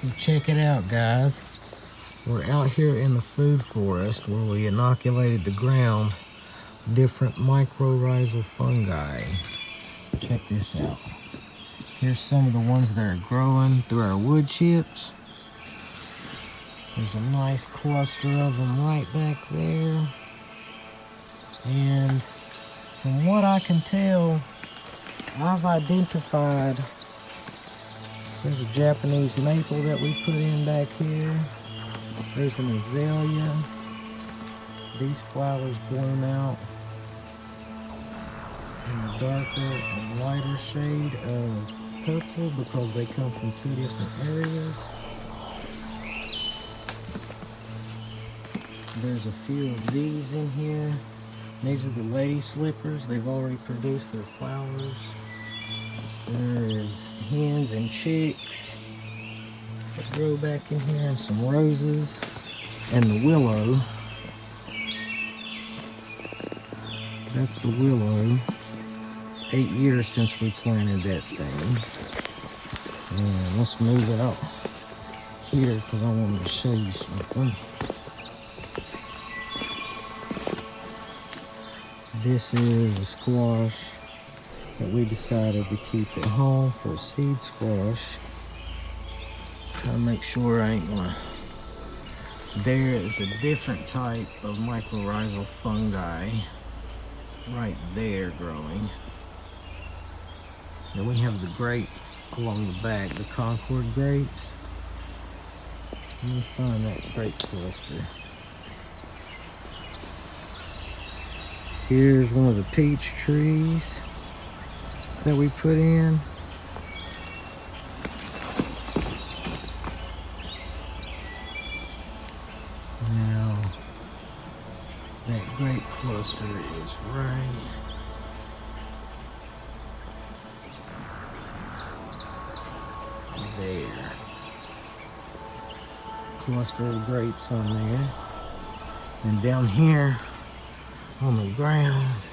So check it out, guys. We're out here in the food forest where we inoculated the ground with different mycorrhizal fungi. Check this out. Here's some of the ones that are growing through our wood chips. There's a nice cluster of them right back there. And from what I can tell, I've identified, there's a Japanese maple that we put in back here. There's an azalea. These flowers bloom out in the darker and lighter shade of purple because they come from two different areas. There's a few of these in here. These are the lady slippers. They've already produced their flowers. There's hens and chicks that grow back in here, and some roses, and the willow. That's the willow. It's 8 years since we planted that thing. And let's move out here because I wanted to show you something. This is a squash that we decided to keep at home for a seed squash. Try to make sure I ain't gonna. There is a different type of mycorrhizal fungi right there growing. And we have the grape along the back, the Concord grapes. Let me find that grape cluster. Here's one of the peach trees that we put in. Now, that grape cluster is right there. Cluster of grapes on there. And down here on the ground,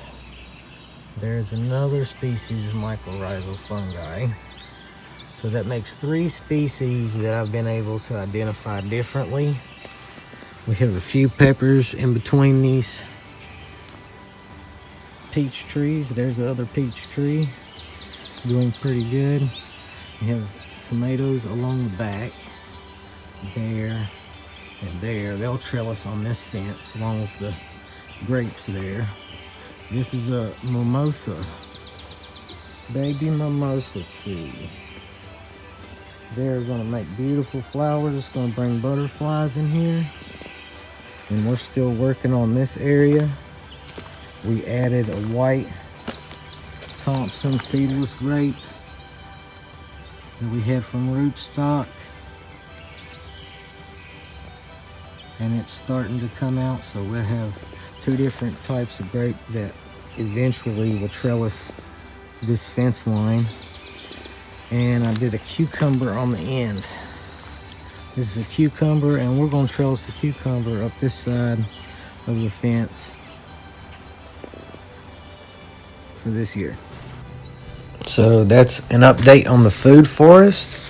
there's another species of mycorrhizal fungi. So that makes 3 species that I've been able to identify differently. We have a few peppers in between these peach trees. There's the other peach tree. It's doing pretty good. We have tomatoes along the back, there and there. They'll trellis on this fence along with the grapes there. This is a mimosa, baby mimosa tree. They're gonna make beautiful flowers. It's gonna bring butterflies in here. And we're still working on this area. We added a white Thompson seedless grape that we had from rootstock. And it's starting to come out, so we'll have 2 different types of grape that eventually will trellis this fence line. And I did a cucumber on the end. This is a cucumber, and we're going to trellis the cucumber up this side of the fence for this year. So that's an update on the food forest.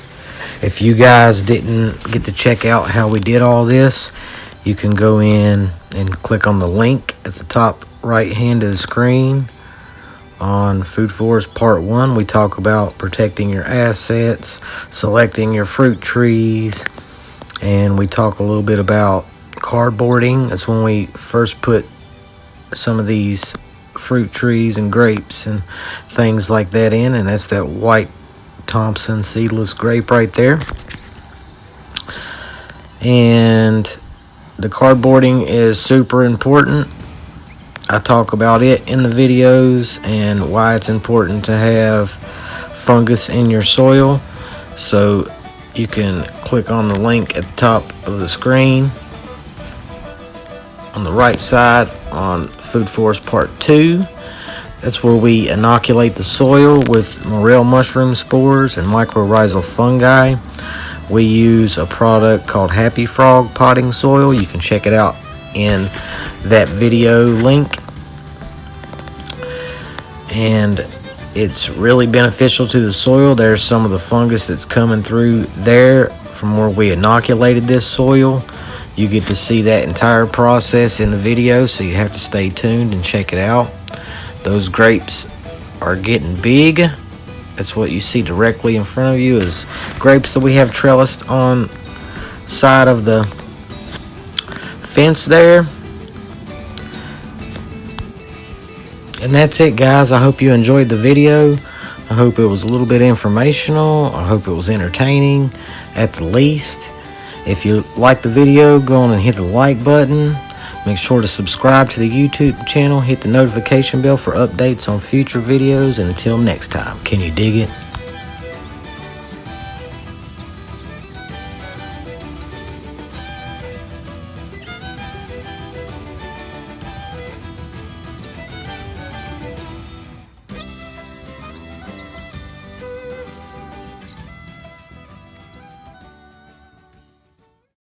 If you guys didn't get to check out how we did all this, you can go in and click on the link at the top right hand of the screen. On Food Forest Part 1, we talk about protecting your assets, selecting your fruit trees, and we talk a little bit about cardboarding. That's when we first put some of these fruit trees and grapes and things like that in, and that's that white Thompson seedless grape right there. And the cardboarding is super important. I talk about it in the videos and why it's important to have fungus in your soil. So you can click on the link at the top of the screen on the right side on Food Forest Part 2. That's where we inoculate the soil with morel mushroom spores and mycorrhizal fungi. We use a product called Happy Frog potting soil. You can check it out in that video link. And it's really beneficial to the soil. There's some of the fungus that's coming through there from where we inoculated this soil. You get to see that entire process in the video, so you have to stay tuned and check it out. Those grapes are getting big. That's what you see directly in front of you is grapes that we have trellised on side of the fence there. And that's it, guys. I hope you enjoyed the video. I hope it was a little bit informational. I hope it was entertaining at the least. If you like the video, go on and hit the like button. Make sure to subscribe to the YouTube channel. Hit the notification bell for updates on future videos. And until next time, can you dig it?